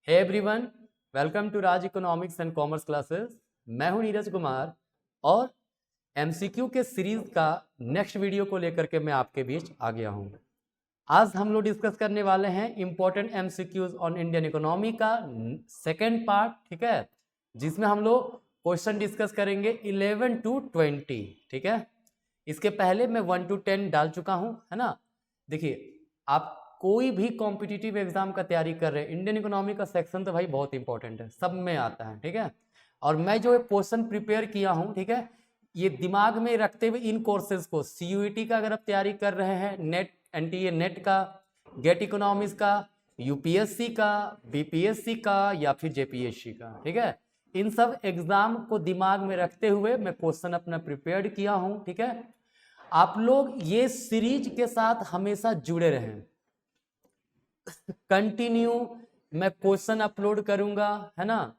Hey everyone, welcome to Raj economics and commerce classes. मैं हूं नीरज कुमार और एमसीक्यू के सीरीज का नेक्स्ट वीडियो को लेकर के मैं आपके बीच आ गया हूं। आज हम लोग डिस्कस करने वाले हैं important MCQs on Indian economy का सेकेंड पार्ट, ठीक है, जिसमें हम लोग क्वेश्चन डिस्कस करेंगे 11 to 20, ठीक है। इसके पहले मैं 1 to 10 डाल चुका हूं, है ना। देखिए, आप कोई भी कॉम्पिटिटिव एग्जाम का तैयारी कर रहे हैं, इंडियन इकोनॉमी का सेक्शन तो भाई बहुत इंपॉर्टेंट है, सब में आता है, ठीक है। और मैं जो क्वेश्चन प्रिपेयर किया हूं, ठीक है, ये दिमाग में रखते हुए इन कोर्सेज को सीयूईटी का अगर आप तैयारी कर रहे हैं, नेट एनटीए नेट का, गेट इकोनॉमिक्स का, यूपीएससी का, बीपीएससी का या फिर जेपीएससी का, ठीक है, इन सब एग्जाम को दिमाग में रखते हुए मैं क्वेश्चन अपना प्रिपेयर्ड किया हूं, ठीक है। आप लोग ये सीरीज के साथ हमेशा जुड़े रहें, कंटिन्यू मैं क्वेश्चन अपलोड करूंगा, है ना।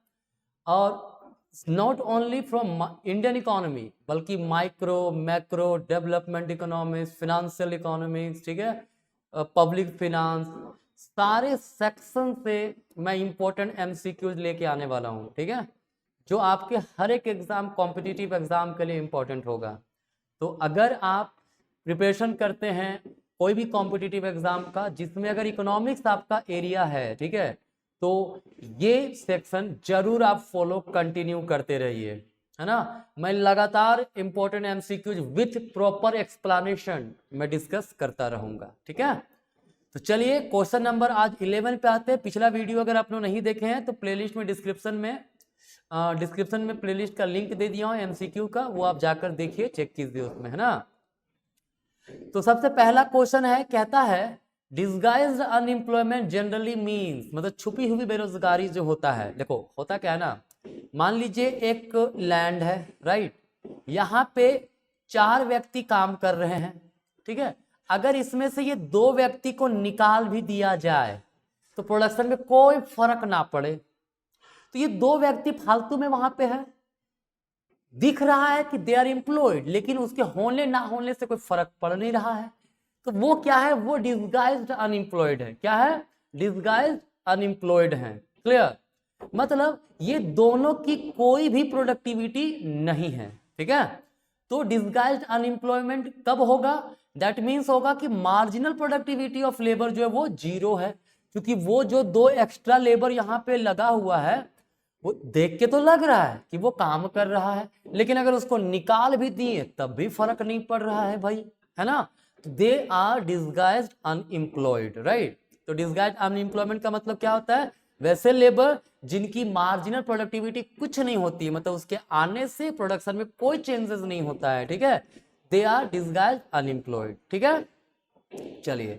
और not only from Indian economy बल्कि micro, macro, development economics, financial economics, ठीक है, पब्लिक फिनांस, सारे सेक्शन से मैं इंपॉर्टेंट एमसीक्यूज लेके आने वाला हूं, ठीक है, जो आपके हर एक एग्जाम, कॉम्पिटिटिव एग्जाम के लिए इंपॉर्टेंट होगा। तो अगर आप प्रिपरेशन करते हैं कोई भी कॉम्पिटिटिव एग्जाम का जिसमें अगर इकोनॉमिक्स आपका एरिया है, ठीक है, तो ये सेक्शन जरूर आप फॉलो कंटिन्यू करते रहिए, है ना। मैं लगातार important MCQs with proper explanation मैं डिस्कस करता रहूंगा, ठीक है। तो चलिए क्वेश्चन नंबर आज 11 पे आते हैं। पिछला वीडियो अगर आप लोग नहीं देखे हैं तो प्लेलिस्ट में डिस्क्रिप्शन में प्लेलिस्ट का लिंक दे दिया हूं एमसीक्यू का, वो आप जाकर देखिए, चेक कीजिए उसमें, है ना। तो सबसे पहला क्वेश्चन है, कहता है डिस्गाइज्ड अनएम्प्लॉयमेंट जनरली मींस, मतलब छुपी हुई बेरोजगारी जो होता है। देखो होता क्या है ना, मान लीजिए एक लैंड है, राइट, यहाँ पे 4 व्यक्ति काम कर रहे हैं, ठीक है। अगर इसमें से ये 2 व्यक्ति को निकाल भी दिया जाए तो प्रोडक्शन में कोई फर्क ना पड़े, तो ये 2 व्यक्ति फालतू में वहां पे है, दिख रहा है कि दे आर एम्प्लॉयड, लेकिन उसके होने ना होने से कोई फर्क पड़ नहीं रहा है। तो वो क्या है, वो डिस्गाइज्ड अनएम्प्लॉयड है। क्या है? डिस्गाइज्ड अनएम्प्लॉयड है। क्लियर? मतलब ये दोनों की कोई भी प्रोडक्टिविटी नहीं है, ठीक है। तो डिस्गाइज्ड अनएम्प्लॉयमेंट कब होगा? दैट मीन्स होगा कि मार्जिनल प्रोडक्टिविटी ऑफ लेबर जो है वो 0 है, क्योंकि वो जो 2 एक्स्ट्रा लेबर यहाँ पे लगा हुआ है वो देख के तो लग रहा है कि वो काम कर रहा है, लेकिन अगर उसको निकाल भी दिए तब भी फर्क नहीं पड़ रहा है भाई, है ना। तो they are disguised unemployed, right. तो डिस्गाइज्ड अनएम्प्लॉयमेंट का मतलब क्या होता है? वैसे लेबर जिनकी मार्जिनल प्रोडक्टिविटी कुछ नहीं होती है, मतलब उसके आने से प्रोडक्शन में कोई चेंजेस नहीं होता है, ठीक है, दे आर डिस्गाइज्ड अनएम्प्लॉयड, ठीक है। चलिए,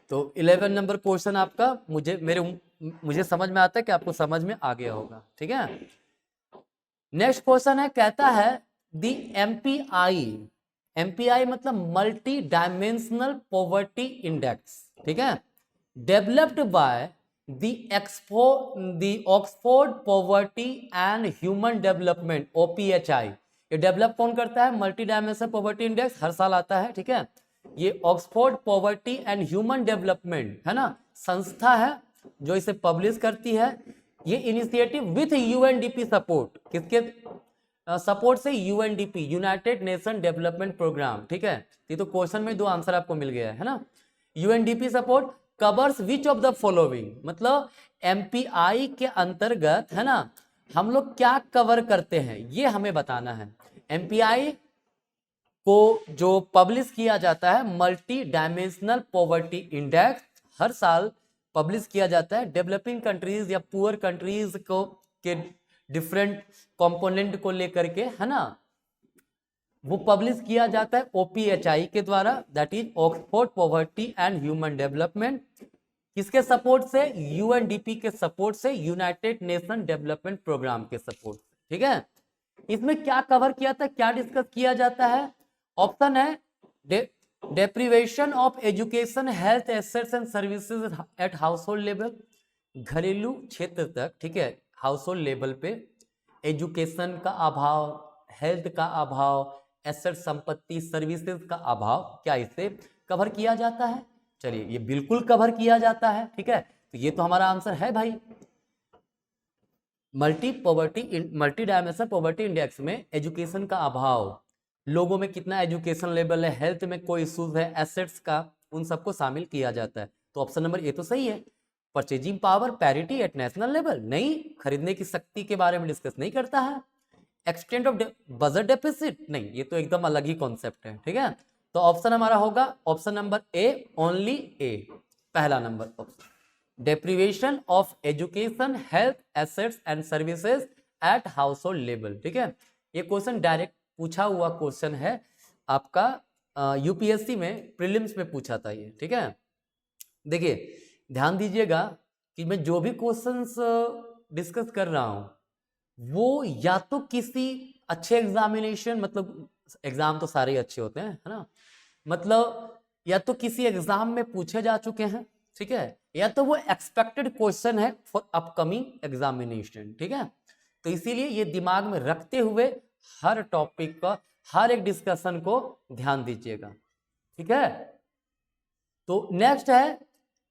तो 11 नंबर क्वेश्चन आपका मुझे समझ में आता है कि आपको समझ में आ गया होगा, ठीक है। नेक्स्ट क्वेश्चन है, कहता है द एमपीआई मतलब मल्टी डायमेंशनल पॉवर्टी इंडेक्स, ठीक है, developed by the Oxford poverty and human development, OPHI. ये डेवलप कौन करता है? मल्टी डायमेंशनल पॉवर्टी इंडेक्स हर साल आता है, ठीक है। ये Oxford poverty and human development, है ना, संस्था है जो इसे पब्लिश करती है। ये इनिशिएटिव विथ यूएनडीपी सपोर्ट, किसके सपोर्ट से? UNDP, United Nation Development Programme, ठीक है। ये तो क्वेश्चन में 2 आंसर आपको मिल गया है ना। UNDP support covers which of the following, मतलब एमपीआई के अंतर्गत, है ना, हम लोग क्या कवर करते हैं ये हमें बताना है। एमपीआई को जो पब्लिश किया जाता है, मल्टी डायमेंशनल पॉवर्टी इंडेक्स, हर साल पब्लिश किया जाता है डेवलपिंग कंट्रीज या पुअर कंट्रीज को के डिफरेंट कंपोनेंट को लेकर के, है ना, वो पब्लिश किया जाता है ओपीएचआई के द्वारा, that is Oxford poverty and human development. किसके सपोर्ट से? यूएनडीपी के सपोर्ट से, यूनाइटेड नेशन डेवलपमेंट प्रोग्राम के सपोर्ट से, ठीक है। इसमें क्या कवर किया था, क्या डिस्कस किया जाता है? ऑप्शन है deprivation of education, health, assets and services at house hold level, घरेलू क्षेत्र तक, ठीक है, हाउस होल्ड लेवल पे एजुकेशन का अभाव, हेल्थ का अभाव, एसेट संपत्ति, सर्विसेज का अभाव, क्या इसे कवर किया जाता है? चलिए, ये बिल्कुल कवर किया जाता है, ठीक है। तो ये तो हमारा आंसर है भाई। मल्टी डायमेंशनल पॉवर्टी इंडेक्स में एजुकेशन का अभाव, लोगों में कितना एजुकेशन लेवल है, हेल्थ में कोई इश्यूज है, एसेट्स का, उन सबको शामिल किया जाता है। तो ऑप्शन नंबर ए तो सही है। Purchasing power parity at national level, नहीं, खरीदने की शक्ति के बारे में डिस्कस नहीं करता है। एक्सटेंट ऑफ बजट डेफिसिट, नहीं, ये तो एकदम अलग ही कॉन्सेप्ट है, ठीक है। तो ऑप्शन हमारा होगा ऑप्शन नंबर ए, ओनली ए, पहला number option. Deprivation of education, health, assets and services at house hold level, ठीक है। ये क्वेश्चन डायरेक्ट पूछा हुआ क्वेश्चन है आपका, यूपीएससी में प्रीलिम्स में पूछा था ये, ठीक है। देखिए ध्यान दीजिएगा कि मैं जो भी क्वेश्चंस डिस्कस कर रहा हूं वो या तो किसी अच्छे एग्जामिनेशन, मतलब एग्जाम तो सारे ही अच्छे होते हैं, है ना, मतलब या तो किसी एग्जाम में पूछे जा चुके हैं, ठीक है, या तो वो एक्सपेक्टेड क्वेश्चन है फॉर अपकमिंग एग्जामिनेशन, ठीक है। तो इसीलिए ये दिमाग में रखते हुए हर टॉपिक का, हर एक डिस्कशन को ध्यान दीजिएगा, ठीक है। तो नेक्स्ट है,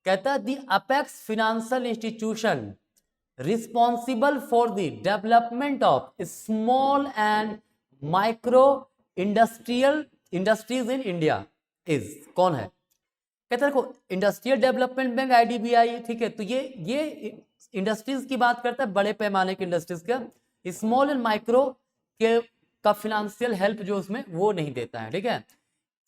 कहता है the apex financial institution responsible for the development of small and micro industries in India is, कौन है? कहते हैं देखो, इंडस्ट्रियल डेवलपमेंट बैंक आईडीबीआई, ठीक है। तो ये इंडस्ट्रीज की बात करता है, बड़े पैमाने की इंडस्ट्रीज का। स्मॉल एंड माइक्रो के का फिनेंशियल हेल्प जो उसमें वो नहीं देता है, ठीक है।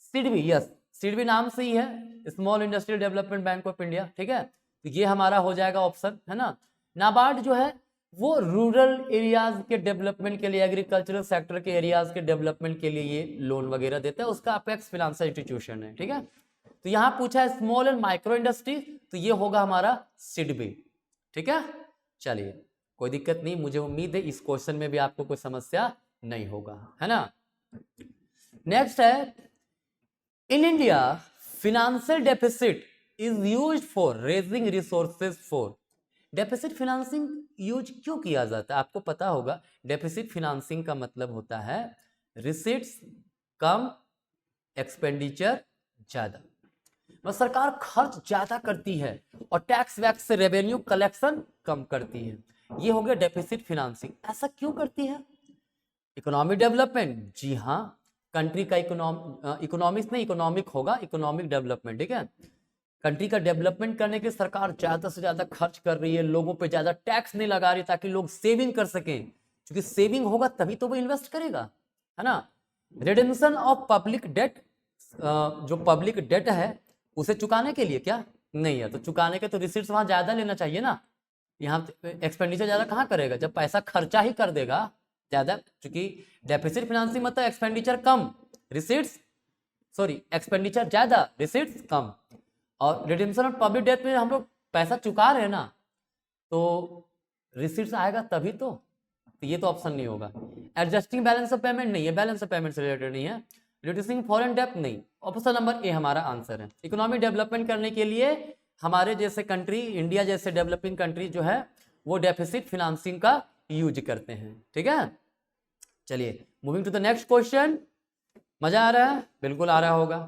सिडबी, यस, सिडबी नाम से ही है, small industrial development bank of India, ठीक है। तो ये हमारा हो जाएगा ऑप्शन, है ना। नाबार्ड जो है वो रूरल एरियाज के डेवलपमेंट के लिए, एग्रीकल्चरल सेक्टर के एरियाज के डेवलपमेंट के लिए ये लोन वगैरह देता है, उसका अपेक्स फाइनेंशियल इंस्टीट्यूशन है, ठीक है। तो यहां पूछा है स्मॉल एंड माइक्रो इंडस्ट्री, तो ये होगा हमारा सिडबी, ठीक है। चलिए कोई दिक्कत नहीं, मुझे उम्मीद है इस क्वेश्चन में भी आपको कोई समस्या नहीं होगा, है ना। नेक्स्ट है, in India financial deficit is used for raising resources for, deficit financing use क्यों किया जाता है? आपको पता होगा डेफिसिट फिनेंसिंग का मतलब होता है रिसीट्स कम, एक्सपेंडिचर ज्यादा, मतलब सरकार खर्च ज्यादा करती है और टैक्स वैक्स से रेवेन्यू कलेक्शन कम करती है, ये हो गया डेफिसिट फिनेंसिंग। ऐसा क्यों करती है? इकोनॉमिक डेवलपमेंट, जी हाँ, कंट्री का इकोनॉमिक्स नहीं, इकोनॉमिक होगा, इकोनॉमिक डेवलपमेंट, ठीक है। कंट्री का डेवलपमेंट करने के सरकार ज्यादा से ज्यादा खर्च कर रही है, लोगों पे ज्यादा टैक्स नहीं लगा रही ताकि लोग सेविंग कर सकें, क्योंकि सेविंग होगा तभी तो वो इन्वेस्ट करेगा, है ना। रिडेम्पशन ऑफ पब्लिक डेट, जो पब्लिक डेट है उसे चुकाने के लिए क्या? नहीं है, तो चुकाने के तो रिसीट्स वहां ज्यादा लेना चाहिए ना, यहाँ एक्सपेंडिचर ज्यादा कहाँ करेगा जब पैसा खर्चा ही कर देगा ज्यादा, क्योंकि डेफिसिट फाइनेंसिंग मतलब एक्सपेंडिचर कम, रिसीट्स, सॉरी, एक्सपेंडिचर ज्यादा, रिसीट्स कम। और रिडेम्पशन ऑफ पब्लिक डेट में हम लोग पैसा चुका रहे हैं ना, तो रिसीट्स आएगा तभी तो ये तो ऑप्शन नहीं होगा। एडजस्टिंग बैलेंस ऑफ पेमेंट, नहीं, ये बैलेंस ऑफ पेमेंट से रिलेटेड नहीं है। रिड्यूसिंग फॉरेन डेब्ट, नहीं, ऑप्शन नंबर ए हमारा आंसर है। इकोनॉमिक डेवलपमेंट करने के लिए हमारे जैसे कंट्री, इंडिया जैसे डेवलपिंग कंट्री जो है वो डेफिसिट फिनेंसिंग का यूज करते हैं, ठीक है। चलिए moving to the next question, मजा आ रहा है? बिल्कुल आ रहा होगा।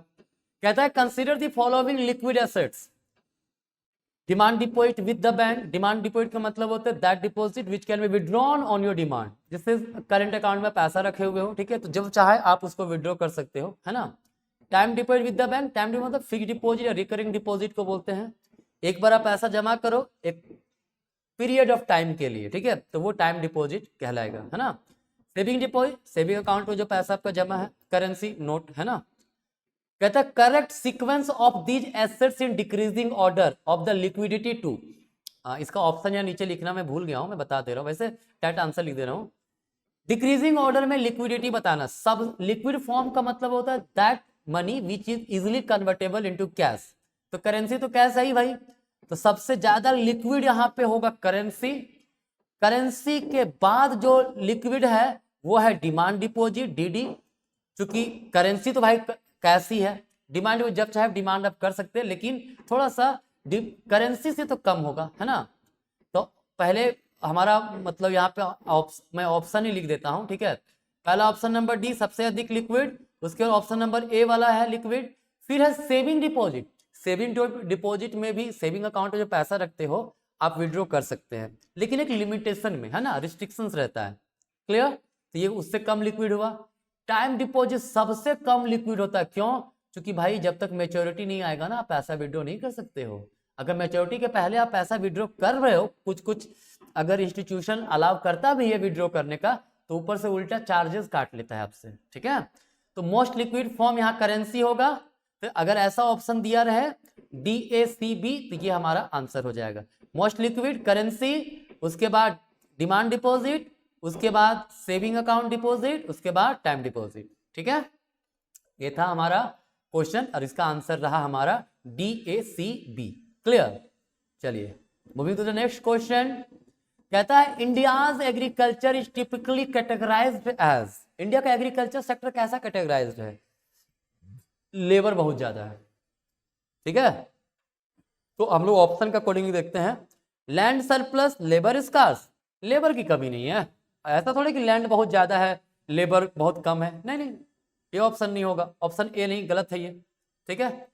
कहता है consider the following liquid assets, demand deposit with the bank, demand deposit का मतलब होता है that deposit which can be withdrawn on your demand, जिससे करंट अकाउंट में पैसा रखे हुए हो, ठीक है, तो जब चाहे आप उसको विड्रॉ कर सकते हो, है ना। Time deposit with the bank, time deposit मतलब फिक्स डिपॉजिट या रिकरिंग डिपॉजिट को बोलते हैं, एक बार आप पैसा जमा करो एक पीरियड ऑफ टाइम के लिए, ठीक है, तो वो टाइम डिपॉजिट कहलाएगा, है ना। सेविंग डिपॉजिट, सेविंग अकाउंट में जो पैसा आपका जमा है, करेंसी नोट, है ना। कहता है correct sequence of these assets in decreasing order of the liquidity to, इसका ऑप्शन यहाँ नीचे लिखना मैं भूल गया हूं, मैं बता दे रहा हूं, वैसे टाइट आंसर लिख दे रहा हूं। डिक्रीजिंग ऑर्डर में लिक्विडिटी बताना, सब लिक्विड फॉर्म का मतलब होता है that money which is easily convertible into cash, तो करेंसी तो कैश है ही भाई, तो सबसे ज्यादा लिक्विड यहाँ पे होगा करेंसी। करेंसी के बाद जो लिक्विड है वो है डिमांड डिपॉजिट, डीडी, क्योंकि करेंसी तो भाई कैश ही है, डिमांड जब चाहे डिमांड आप कर सकते हैं, लेकिन थोड़ा सा करेंसी से तो कम होगा, है ना। तो पहले हमारा मतलब यहाँ पे मैं ऑप्शन ही लिख देता हूँ, ठीक है। पहला ऑप्शन नंबर डी सबसे अधिक लिक्विड, उसके बाद ऑप्शन नंबर ए वाला है लिक्विड, फिर है सेविंग डिपॉजिट। सेविंग डिपॉजिट में भी, सेविंग अकाउंट में जो पैसा रखते हो आप विड्रॉ कर सकते हैं, लेकिन एक लिमिटेशन में, है ना, रिस्ट्रिक्शंस रहता है। क्लियर? तो ये उससे कम लिक्विड हुआ। टाइम डिपॉजिट सबसे कम लिक्विड होता है, क्यों? क्योंकि भाई जब तक मैच्योरिटी नहीं आएगा ना, आप पैसा विड्रॉ नहीं कर सकते हो। अगर मैच्योरिटी के पहले आप पैसा विड्रॉ कर रहे हो, कुछ अगर इंस्टीट्यूशन अलाउ करता भी है विड्रॉ करने का, तो ऊपर से उल्टा चार्जेस काट लेता है आपसे, ठीक है। तो मोस्ट लिक्विड फॉर्म यहाँ करेंसी होगा। तो अगर ऐसा ऑप्शन दिया रहे DACB, तो ये हमारा आंसर हो जाएगा। मोस्ट लिक्विड, करेंसी, उसके बाद डिमांड डिपॉजिट, उसके बाद सेविंग अकाउंट डिपॉजिट, उसके बाद टाइम डिपॉजिट, ठीक है। ये था हमारा क्वेश्चन और इसका आंसर रहा हमारा DACB। क्लियर? चलिए moving to the next question. कहता है India's agriculture is typically categorised as. India का एग्रीकल्चर सेक्टर कैसा कैटेगराइज्ड है? लेबर बहुत ज्यादा है, ठीक है। तो हम लोग ऑप्शन का अकॉर्डिंग देखते हैं। Land surplus, labour scarce. Labour की कमी नहीं है, ऐसा थोड़ी कि लैंड बहुत ज्यादा है लेबर बहुत कम है, नहीं नहीं, ये ऑप्शन नहीं होगा, ऑप्शन ए नहीं, गलत है ये, ठीक है।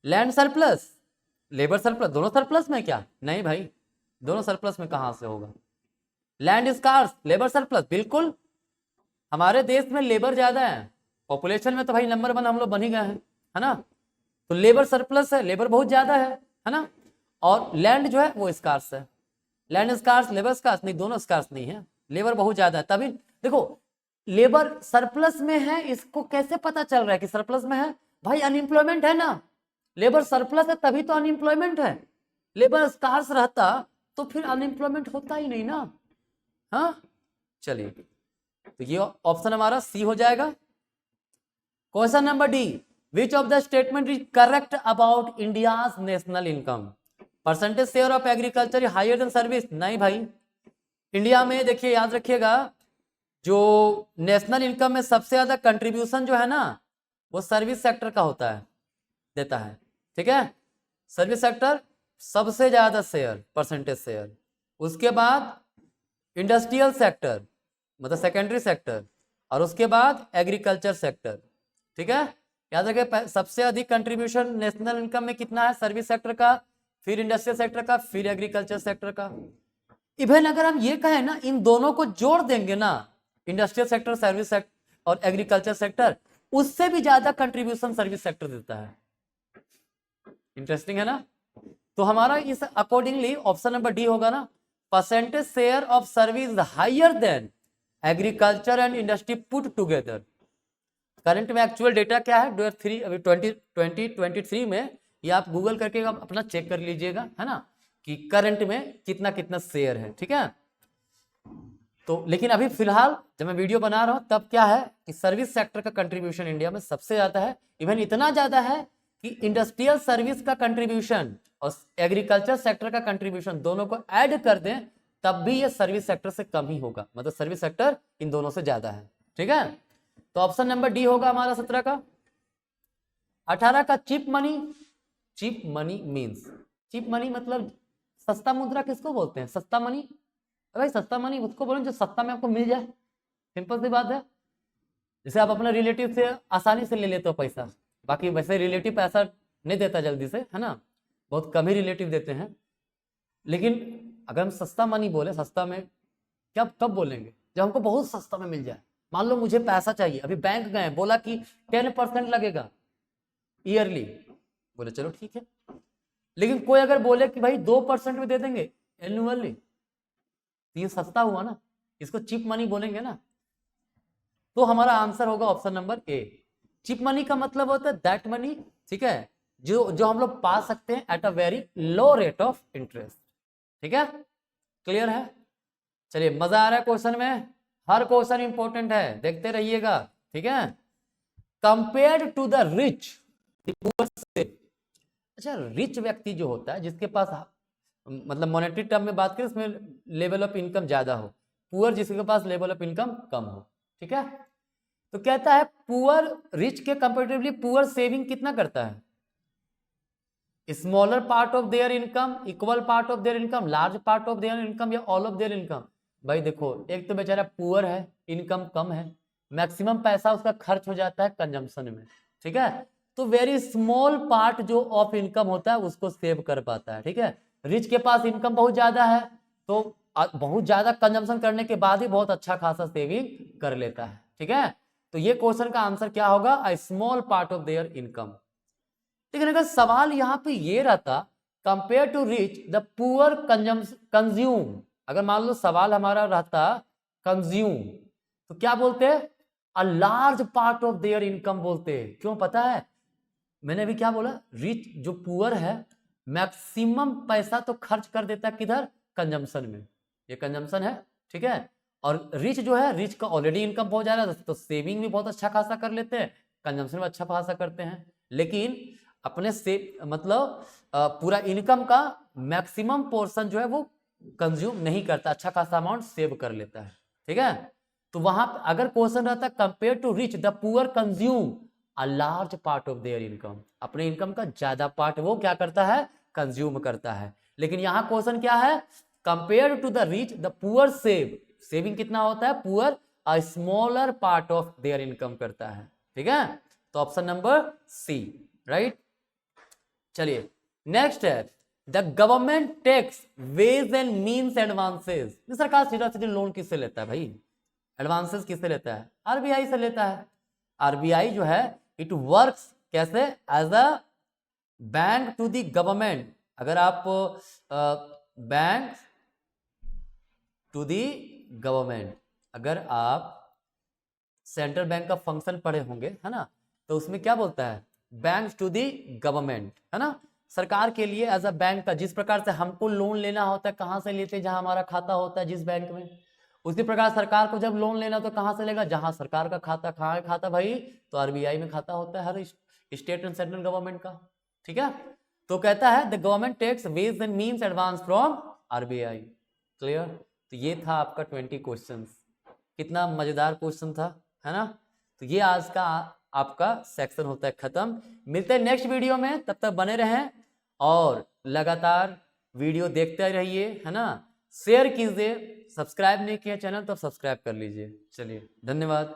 लैंड सरप्लस, लेबर सरप्लस, दोनों सरप्लस में क्या? नहीं भाई, दोनों सरप्लस में कहां से होगा। लैंड स्कार्स, लेबर सरप्लस, बिल्कुल हमारे देश में लेबर ज्यादा है, पॉपुलेशन में तो भाई नंबर 1 हम लोग बन ही गए हैं, है ना। तो लेबर सरप्लस है, लेबर बहुत ज्यादा है ना। और लैंड जो है वो स्कार्स है। लैंड स्कार्स, लेबर स्कार्स नहीं, दोनों स्कार्स नहीं है, लेबर बहुत ज्यादा है। तभी देखो लेबर सरप्लस में है, इसको कैसे पता चल रहा है कि सरप्लस में है? भाई अनएम्प्लॉयमेंट है ना, लेबर सरप्लस है तभी तो अनएम्प्लॉयमेंट है। लेबर स्कार्स रहता तो फिर अनएम्प्लॉयमेंट होता ही नहीं ना। हाँ चलिए, तो ये ऑप्शन हमारा सी हो जाएगा। Question number D, which of the statement is correct about India's national income? Percentage share of agriculture higher than service. नहीं भाई, इंडिया में देखिए याद रखिएगा, जो नेशनल इनकम में सबसे ज्यादा कंट्रीब्यूशन जो है ना, वो सर्विस सेक्टर का होता है, देता है, ठीक है। सर्विस सेक्टर सबसे ज्यादा शेयर, परसेंटेज शेयर, उसके बाद इंडस्ट्रियल सेक्टर मतलब सेकेंडरी सेक्टर, और उसके बाद एग्रीकल्चर सेक्टर, ठीक है। याद रखिए सबसे अधिक कंट्रीब्यूशन नेशनल इनकम में कितना है? सर्विस सेक्टर का, फिर इंडस्ट्रियल सेक्टर का, फिर एग्रीकल्चर सेक्टर का। इवन अगर हम ये कहें ना, इन दोनों को जोड़ देंगे ना, इंडस्ट्रियल सेक्टर, सर्विस सेक्टर और एग्रीकल्चर सेक्टर, उससे भी ज्यादा कंट्रीब्यूशन सर्विस सेक्टर देता है। इंटरेस्टिंग है ना। तो हमारा इस अकॉर्डिंगली ऑप्शन नंबर डी होगा ना, percentage share of service higher than agriculture and industry put together. Current में एक्चुअल डेटा क्या है 2023 में, ये आप गूगल करके आप अपना चेक कर लीजिएगा, है ना, कि करंट में कितना कितना शेयर है, ठीक है। तो लेकिन अभी फिलहाल जब मैं वीडियो बना रहा हूं तब क्या है कि सर्विस सेक्टर का कंट्रीब्यूशन इंडिया में सबसे ज्यादा है। इवन इतना ज्यादा है कि इंडस्ट्रियल सर्विस का कंट्रीब्यूशन और एग्रीकल्चर सेक्टर का कंट्रीब्यूशन दोनों को ऐड कर दें तब भी ये सर्विस सेक्टर से कम ही होगा, मतलब सर्विस सेक्टर इन दोनों से ज्यादा है, ठीक है। तो ऑप्शन नंबर डी होगा हमारा 17 का। 18 का chip money. Chip money means, chip money मतलब सस्ता मुद्रा किसको बोलते हैं? सस्ता मनी। भाई सस्ता मनी उसको बोलें जो सस्ता में आपको मिल जाए, सिंपल सी बात है। जैसे आप अपने रिलेटिव से आसानी से ले लेते हो पैसा, बाकी वैसे रिलेटिव पैसा नहीं देता जल्दी से, है ना, बहुत कम ही रिलेटिव देते हैं। लेकिन अगर हम सस्ता मनी बोले, सस्ता में क्या कब बोलेंगे? जब हमको बहुत सस्ता में मिल जाए। मान लो मुझे पैसा चाहिए, अभी बैंक गए, बोला कि 10% लगेगा ईयरली, बोले चलो ठीक है। लेकिन कोई अगर बोले कि भाई 2% में दे देंगे एनुअली, तो ये सस्ता हुआ ना, इसको चिप मनी बोलेंगे ना। तो हमारा आंसर होगा option number A. Chip money का मतलब होता है दैट मनी, ठीक है, जो हम लोग पा सकते हैं at a very low rate of interest, ठीक है। क्लियर है? चलिए मजा आ रहा है क्वेश्चन में, हर क्वेश्चन इंपॉर्टेंट है, देखते रहिएगा, ठीक है। कंपेयर टू द रिच, अच्छा रिच व्यक्ति जो होता है जिसके पास मतलब मॉनेटरी टर्म में बात करें इसमें लेवल ऑफ इनकम ज्यादा हो, पुअर जिसके पास लेवल ऑफ इनकम कम हो, ठीक है। तो कहता है पुअर रिच के कंपेरेटिवली पुअर सेविंग कितना करता है? Smaller part of their income, equal part of their income, large part of their income या ऑल ऑफ देयर इनकम। भाई देखो एक तो बेचारा पुअर है, इनकम कम है, मैक्सिमम पैसा उसका खर्च हो जाता है कंजम्पशन में, ठीक है। तो वेरी स्मॉल पार्ट जो ऑफ इनकम होता है उसको सेव कर पाता है, ठीक है। रिच के पास इनकम बहुत ज्यादा है तो बहुत ज्यादा कंजम्पशन करने के बाद ही बहुत अच्छा खासा सेविंग कर लेता है। ठीक है, तो ये क्वेश्चन का आंसर क्या होगा, a small part of their income. लेकिन अगर सवाल यहां पे ये रहता compare to rich the poor consume, अगर मान लो सवाल हमारा रहता कंज्यूम, तो क्या बोलते हैं, अ large part of their income बोलते हैं। क्यों पता है, मैंने अभी क्या बोला, रिच जो पुअर है मैक्सिमम पैसा तो खर्च कर देता है किधर, कंजम्पशन में, ये कंजम्पशन है। ठीक है, और रिच जो है, रिच का ऑलरेडी इनकम बहुत ज्यादा तो सेविंग भी बहुत अच्छा खासा कर लेते हैं, कंजम्पशन में अच्छा खासा करते हैं, लेकिन अपने से मतलब पूरा इनकम का मैक्सिमम पोर्शन जो है वो कंज्यूम नहीं करता, अच्छा खासा अमाउंट सेव कर लेता है। ठीक है, तो वहां अगर क्वेश्चन रहता compare to rich the poor consume a large part of their income, अपने इनकम का ज्यादा पार्ट वो क्या करता है, कंज्यूम करता है। लेकिन यहां क्वेश्चन क्या है, compare to the rich the poor save, saving कितना होता है, poor a smaller part of their income करता है। ठीक है, तो ऑप्शन नंबर सी, राइट। चलिए नेक्स्ट है, the government takes ways and means advances. सरकार सीधा सीधा लोन किससे लेता है भाई, एडवांसेस किससे लेता है, आरबीआई से लेता है। आरबीआई जो है इट वर्क्स कैसे, as a bank to the government. अगर आप बैंक टू द गवर्नमेंट, अगर आप सेंट्रल बैंक का फंक्शन पढ़े होंगे है ना, तो उसमें क्या बोलता है, बैंक टू दी गवर्नमेंट, है ना, सरकार के लिए एज अ बैंक का, जिस प्रकार से हमको लोन लेना होता है कहां से लेते हैं, जहां हमारा खाता होता है जिस बैंक में, उसी प्रकार सरकार को जब लोन लेना तो कहां से लेगा, जहां सरकार का खाता, कहां है खाता भाई, तो आरबीआई में खाता होता है हर स्टेट एंड सेंट्रल गवर्नमेंट का। ठीक है, तो कहता है the government takes ways and means advance from RBI. Clear, तो ये था आपका 20 क्वेश्चन, कितना मजेदार क्वेश्चन था, है ना। तो ये आज का आपका सेक्शन होता है खत्म। मिलते हैं नेक्स्ट वीडियो में, तब तक बने रहें और लगातार वीडियो देखते रहिए, है ना, शेयर कीजिए, सब्सक्राइब नहीं किया चैनल तो सब्सक्राइब कर लीजिए। चलिए धन्यवाद।